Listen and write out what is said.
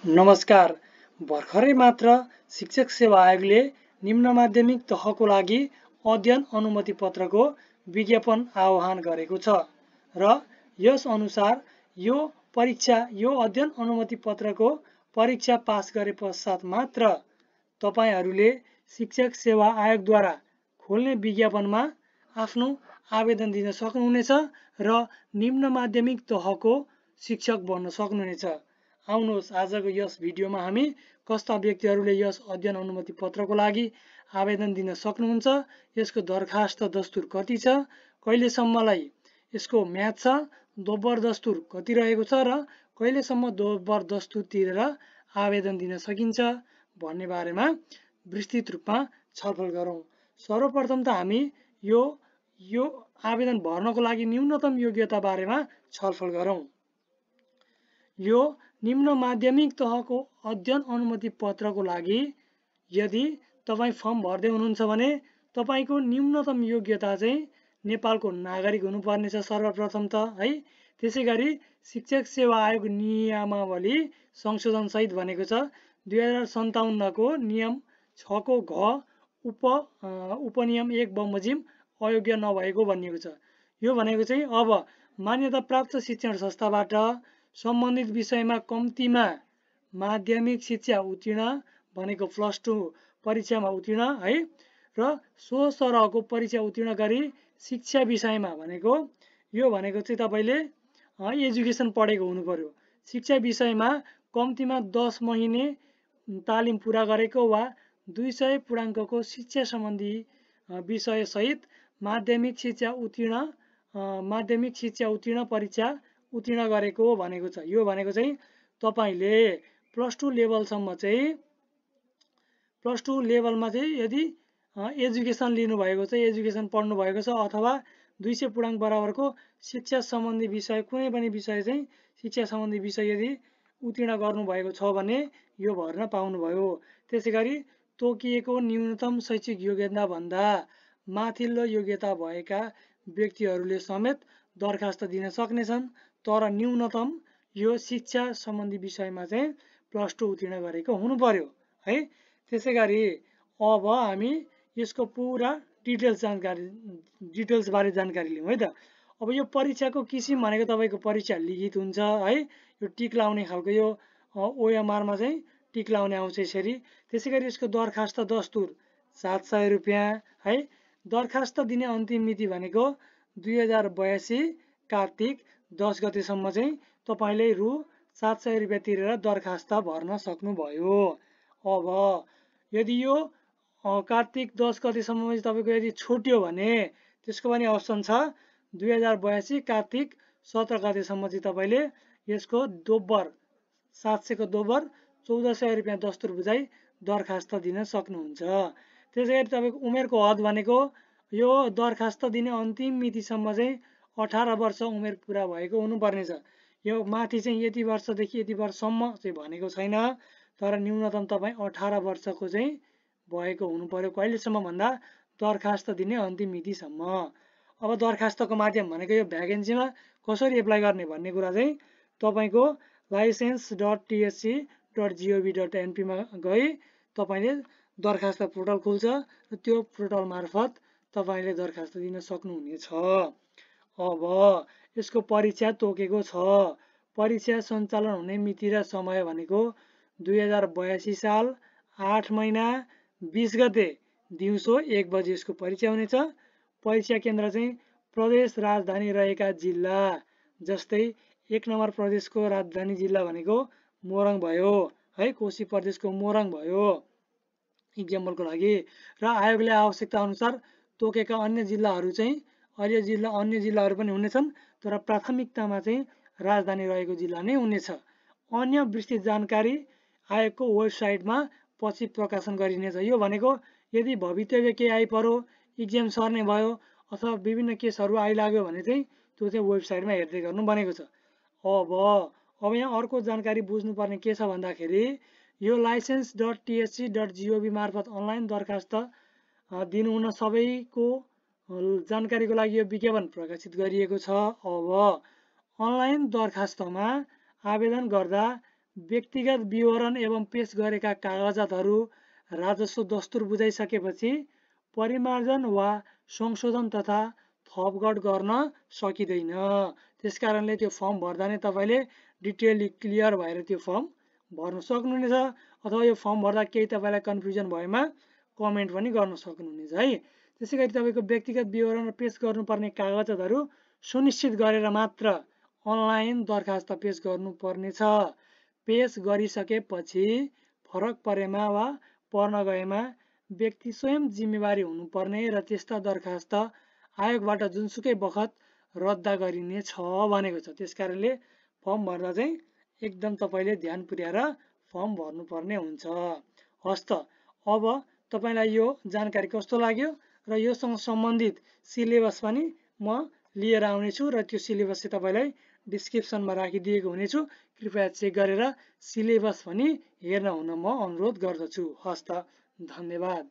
नमस्कार। भर्खरै मात्र शिक्षक सेवा आयोगले निम्न माध्यमिक तहको लागि अध्ययन अनुमति पत्रको विज्ञापन आह्वान गरेको छ र यस अनुसार यो अध्ययन अनुमति पत्रको परीक्षा पास गरे पश्चात मात्र तपाईहरूले शिक्षक सेवा आयोगद्वारा खोल्ने विज्ञापनमा आफ्नो आवेदन दिन सक्नुहुनेछ र निम्न माध्यमिक तहको शिक्षक बन्न सक्नुहुनेछ। आउनुहोस् आजको यस भिडियोमा हामी कस्ता व्यक्तिहरूले यस अध्ययन अनुमति पत्रको लागि आवेदन दिन सक्नुहुन्छ, यसको दरखास्त दस्तुर कति छ, कहिलेसम्मलाई यसको म्याद छ, दोब्बर दस्तुर कति रहेको छ र कहिलेसम्म दोब्बर दस्तुर तिरेर आवेदन दिन सकिन्छ भन्ने बारेमा विस्तृत रूपमा छलफल गरौँ। सर्वप्रथम त हामी यो आवेदन भर्नको लागि न्यूनतम योग्यता बारेमा छलफल गरौँ। यो निम्न माध्यमिक तहको अध्ययन अनुमति पत्रको लागि यदि तपाईँ फर्म भर्दै हुनुहुन्छ भने तपाईको न्यूनतम योग्यता चाहिँ नेपालको नागरिक हुनुपर्नेछ सर्वप्रथम त है। त्यसैगरी शिक्षक सेवा आयोग नियमावली संशोधन सहित भनेको छ 2057 को नियम 6 को घ उपनियम 1 बमोजिम अयोग्य नभएको भनिएको छ। यो भनेको चाहिँ अब मान्यता प्राप्त शिक्षण संस्थाबाट सम्बन्धित विषयमा कम्तीमा माध्यमिक शिक्षा उत्तीर्ण भनेको +2 परीक्षामा उत्तीर्ण है र सो सरहको परीक्षा उत्तीर्ण गरी शिक्षा विषयमा भनेको चाहिँ तपाईले एजुकेसन पढेको हुनु पर्यो। शिक्षा विषयमा कम्तीमा 10 महिने तालिम पुरा गरेको वा 200 पूर्णाङ्कको शिक्षा सम्बन्धी विषय सहित माध्यमिक शिक्षा उत्तीर्ण परीक्षा उत्तीर्ण गरेको भनेको छ। यो भनेको चाहिँ तपाईले +2 लेभलसम्म चाहिँ +2 लेभलमा चाहिँ यदि एजुकेसन लिनुभएको छ, एजुकेसन पढ्नु भएको छ अथवा 200 पूर्णाङ्क बराबरको शिक्षा सम्बन्धी विषय कुनै पनि विषय चाहिँ शिक्षा सम्बन्धी विषय यदि उत्तीर्ण गर्नुभएको छ भने यो भर्न पाउनुभयो। त्यसैगरी तोकिएको न्यूनतम शैक्षिक योग्यता भन्दा माथिल्लो योग्यता भएका व्यक्तिहरूले समेत दरखास्त दिन सक्नेछन्, तर न्यूनतम यो शिक्षा सम्बन्धी विषयमा चाहिँ +2 उत्तीर्ण गरेको हुनु पर्यो है। त्यसैगरी अब हामी यसको पुरा डिटेल्स बारे जानकारी लिउँ है त। अब यो परीक्षाको किसिम भनेको तपाईको परीक्षा लिखित हुन्छ है। यो टिक लाउने खालको यो OMR मा चाहिँ टिक लाउने आउँछ यसरी। त्यसैगरी यसको दरखास्त दस्तुर 700 रुपैयाँ है। दरखास्त दिने अन्तिम मिति भनेको 2082 कार्तिक 10 गतेसम्म चाहिँ तपाईले रु 700 रुपैयाँ तिरेर दरखास्त भर्न सक्नुभयो। अब यदि यो कार्तिक 10 गतेसम्म तपाईको यदि छुट्यो भने त्यसको पनि अप्सन छ 2082 कार्तिक 17 गतेसम्म चाहिँ तपाईले यसको दोब्बर 700 को दोब्बर 1400 रुपैयाँ दस्तुर बुझाइ दरखास्त दिन सक्नुहुन्छ। त्यसैगरी तपाईको उमेरको हद भनेको यो दरखास्त दिने अन्तिम मितिसम्म चाहिँ 18 वर्ष उमेर पुरा भएको हुनुपर्नेछ। यो माथि चाहिँ यति वर्षदेखि यति वर्षसम्म चाहिँ भनेको छैन, तर न्यूनतम तपाईँ 18 वर्षको चाहिँ भएको हुनु पर्यो। कहिलेसम्म भन्दा दरखास्त दिने अन्तिम मितिसम्म। अब दरखास्तको माध्यम भनेको यो भ्याकेन्सीमा कसरी एप्लाई गर्ने भन्ने कुरा चाहिँ तपाईको license.tsc.gov.np मा गई तपाईले दरखास्त पोर्टल खुल्छ र त्यो पोर्टल मार्फत तपाईले दरखास्त दिन सक्नुहुनेछ। अब यसको परीक्षा तोकेको छ। परीक्षा सञ्चालन हुने मिति र समय भनेको 2082 साल 8 महिना 20 गते दिउँसो 1 बजे यसको परीक्षा हुनेछ। परीक्षा केन्द्र चाहिँ प्रदेश राजधानी रहेका जिल्ला जस्तै 1 नम्बर प्रदेशको राजधानी जिल्ला भनेको मोरङ भयो है, कोशी प्रदेशको मोरङ भयो इक्जाम्पलको लागि। र आयोगले आवश्यकता अनुसार तोकेका अन्य जिल्लाहरू चाहिँ अन्य जिल्लाहरू पनि हुनेछन्, तर प्राथमिकतामा चाहिँ राजधानी रहेको जिल्ला नै हुनेछ। अन्य विस्तृत जानकारी आयोगको वेबसाइटमा पछि प्रकाशन गरिनेछ। यो भनेको यदि भवितव्य केही आइपरो, इक्जाम सर्ने भयो अथवा विभिन्न केसहरू आइलाग्यो भने चाहिँ त्यो चाहिँ वेबसाइटमा हेर्दै गर्नु भनेको छ। अब यहाँ अर्को जानकारी बुझ्नुपर्ने के छ भन्दाखेरि यो license.tsc.gov मार्फत अनलाइन दरखास्त दिनुहुन सबैको जानकारीको लागि यो विज्ञापन प्रकाशित गरिएको छ। अब अनलाइन दरखास्तमा आवेदन गर्दा व्यक्तिगत विवरण एवं पेश गरेका कागजातहरू राजस्व दस्तुर बुझाइसकेपछि परिमार्जन वा संशोधन तथा थपगढ गर्न सकिँदैन। त्यसकारणले त्यो फर्म भर्दा नै तपाईँले डिटेली क्लियर भएर त्यो फर्म भर्न सक्नुहुनेछ। अथवा यो फर्म भर्दा केही तपाईँलाई कन्फ्युजन भएमा कमेन्ट पनि गर्न सक्नुहुनेछ है। त्यसै गरी तपाईँको व्यक्तिगत विवरण पेश गर्नुपर्ने कागजातहरू सुनिश्चित गरेर मात्र अनलाइन दरखास्त पेश गर्नुपर्नेछ। पेश गरिसकेपछि फरक परेमा वा पर्न गएमा व्यक्ति स्वयं जिम्मेवारी हुनुपर्ने र त्यस्ता दरखास्त आयोगबाट जुनसुकै बखत रद्द गरिने छ भनेको छ। त्यसकारणले फर्म भर्दा चाहिँ एकदम तपाईँले ध्यान पुर्याएर फर्म भर्नुपर्ने हुन्छ। हस्त अब तपाईँलाई यो जानकारी कस्तो लाग्यो र योसँग सम्बन्धित सिलेबस पनि म लिएर आउनेछु र त्यो सिलेबस चाहिँ तपाईँलाई डिस्क्रिप्सनमा राखिदिएको हुनेछु। कृपया चेक गरेर सिलेबस पनि हेर्न हुन म अनुरोध गर्दछु। हस्त धन्यवाद।